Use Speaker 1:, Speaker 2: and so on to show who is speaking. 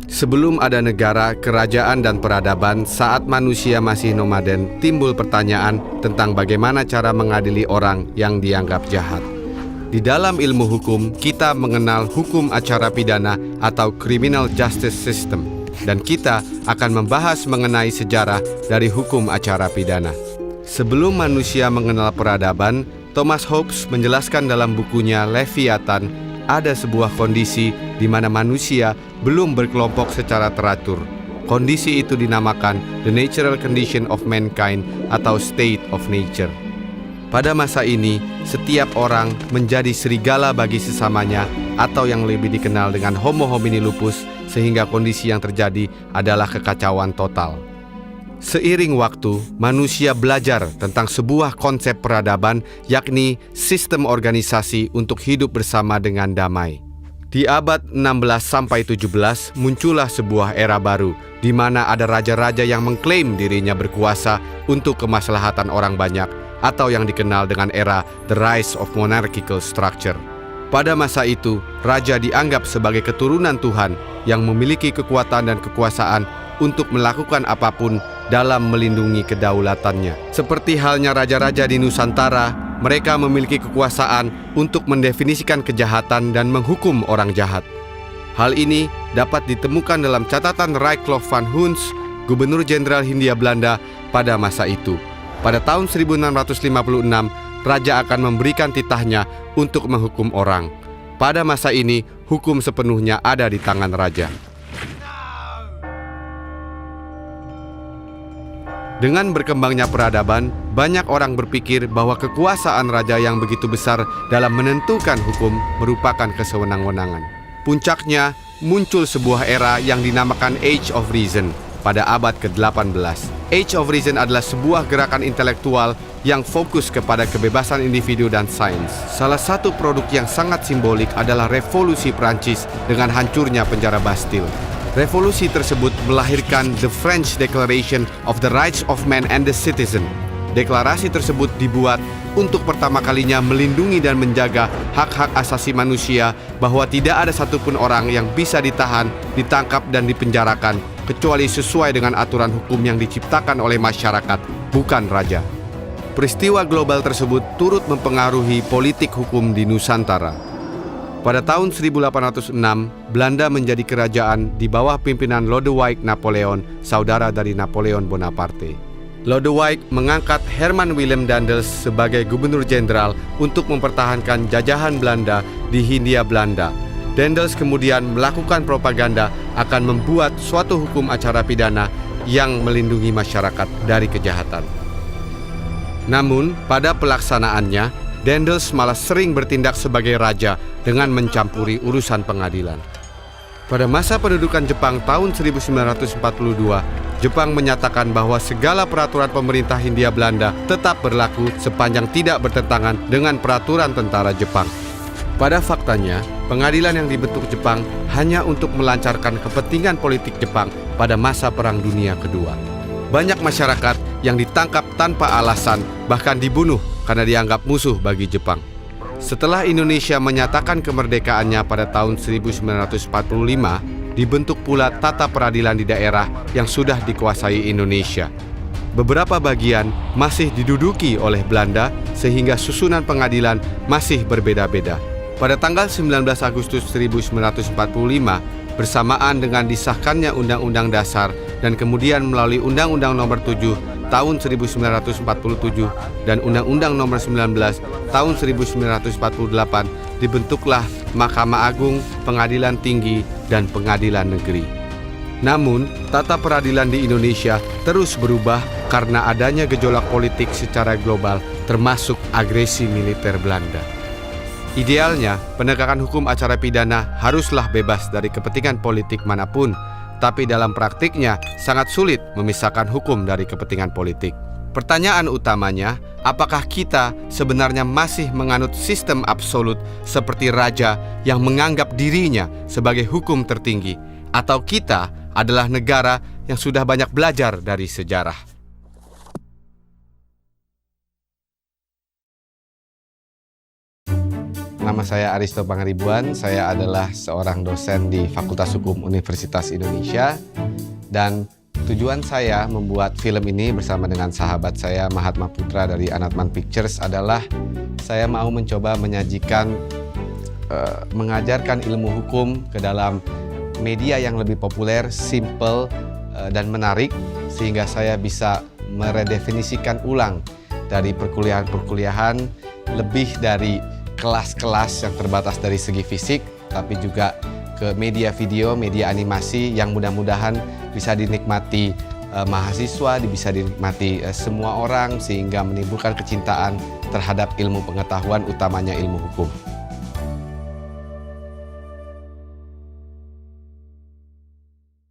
Speaker 1: Sebelum ada negara, kerajaan, dan peradaban, saat manusia masih nomaden, timbul pertanyaan tentang bagaimana cara mengadili orang yang dianggap jahat. Di dalam ilmu hukum, kita mengenal hukum acara pidana atau criminal justice system, dan kita akan membahas mengenai sejarah dari hukum acara pidana. Sebelum manusia mengenal peradaban, Thomas Hobbes menjelaskan dalam bukunya Leviathan, ada sebuah kondisi di mana manusia belum berkelompok secara teratur. Kondisi itu dinamakan the natural condition of mankind atau state of nature. Pada masa ini, setiap orang menjadi serigala bagi sesamanya atau yang lebih dikenal dengan Homo homini lupus, sehingga kondisi yang terjadi adalah kekacauan total. Seiring waktu, manusia belajar tentang sebuah konsep peradaban, yakni sistem organisasi untuk hidup bersama dengan damai. Di abad 16-17 muncullah sebuah era baru, di mana ada raja-raja yang mengklaim dirinya berkuasa untuk kemaslahatan orang banyak, atau yang dikenal dengan era The Rise of Monarchical Structure. Pada masa itu, raja dianggap sebagai keturunan Tuhan yang memiliki kekuatan dan kekuasaan untuk melakukan apapun dalam melindungi kedaulatannya. Seperti halnya raja-raja di Nusantara, mereka memiliki kekuasaan untuk mendefinisikan kejahatan dan menghukum orang jahat. Hal ini dapat ditemukan dalam catatan Rycliffe van Huns, Gubernur Jenderal Hindia Belanda pada masa itu. Pada tahun 1656, raja akan memberikan titahnya untuk menghukum orang. Pada masa ini, hukum sepenuhnya ada di tangan raja. Dengan berkembangnya peradaban, banyak orang berpikir bahwa kekuasaan raja yang begitu besar dalam menentukan hukum merupakan kesewenang-wenangan. Puncaknya, muncul sebuah era yang dinamakan Age of Reason pada abad ke-18. Age of Reason adalah sebuah gerakan intelektual yang fokus kepada kebebasan individu dan sains. Salah satu produk yang sangat simbolik adalah Revolusi Prancis dengan hancurnya penjara Bastille. Revolusi tersebut melahirkan The French Declaration of the Rights of Man and the Citizen. Deklarasi tersebut dibuat untuk pertama kalinya melindungi dan menjaga hak-hak asasi manusia, bahwa tidak ada satupun orang yang bisa ditahan, ditangkap, dan dipenjarakan kecuali sesuai dengan aturan hukum yang diciptakan oleh masyarakat, bukan raja. Peristiwa global tersebut turut mempengaruhi politik hukum di Nusantara. Pada tahun 1806, Belanda menjadi kerajaan di bawah pimpinan Lodewijk Napoleon, saudara dari Napoleon Bonaparte. Lodewijk mengangkat Herman Willem Daendels sebagai gubernur jenderal untuk mempertahankan jajahan Belanda di Hindia Belanda. Daendels kemudian melakukan propaganda akan membuat suatu hukum acara pidana yang melindungi masyarakat dari kejahatan. Namun, pada pelaksanaannya, Daendels malah sering bertindak sebagai raja dengan mencampuri urusan pengadilan. Pada masa pendudukan Jepang tahun 1942, Jepang menyatakan bahwa segala peraturan pemerintah Hindia Belanda tetap berlaku sepanjang tidak bertentangan dengan peraturan tentara Jepang. Pada faktanya, pengadilan yang dibentuk Jepang hanya untuk melancarkan kepentingan politik Jepang pada masa Perang Dunia Kedua. Banyak masyarakat yang ditangkap tanpa alasan, bahkan dibunuh karena dianggap musuh bagi Jepang. Setelah Indonesia menyatakan kemerdekaannya pada tahun 1945, dibentuk pula tata peradilan di daerah yang sudah dikuasai Indonesia. Beberapa bagian masih diduduki oleh Belanda, sehingga susunan pengadilan masih berbeda-beda. Pada tanggal 19 Agustus 1945, bersamaan dengan disahkannya Undang-Undang Dasar dan kemudian melalui Undang-Undang Nomor 7 tahun 1947 dan Undang-Undang Nomor 19 tahun 1948, dibentuklah Mahkamah Agung, Pengadilan Tinggi, dan Pengadilan Negeri. Namun, tata peradilan di Indonesia terus berubah karena adanya gejolak politik secara global, termasuk agresi militer Belanda. Idealnya, penegakan hukum acara pidana haruslah bebas dari kepentingan politik manapun, tapi dalam praktiknya sangat sulit memisahkan hukum dari kepentingan politik. Pertanyaan utamanya, apakah kita sebenarnya masih menganut sistem absolut seperti raja yang menganggap dirinya sebagai hukum tertinggi, atau kita adalah negara yang sudah banyak belajar dari sejarah? nama saya Aristo Pangaribuan. Saya adalah seorang dosen di Fakultas Hukum Universitas Indonesia. Dan tujuan saya membuat film ini bersama dengan sahabat saya Mahatma Putra dari Anatman Pictures adalah saya mau mencoba menyajikan, mengajarkan ilmu hukum ke dalam media yang lebih populer, simple, dan menarik, sehingga saya bisa meredefinisikan ulang dari perkuliahan lebih dari kelas-kelas yang terbatas dari segi fisik, tapi juga ke media video, media animasi yang mudah-mudahan bisa dinikmati mahasiswa, bisa dinikmati semua orang, sehingga menimbulkan kecintaan terhadap ilmu pengetahuan, utamanya ilmu hukum.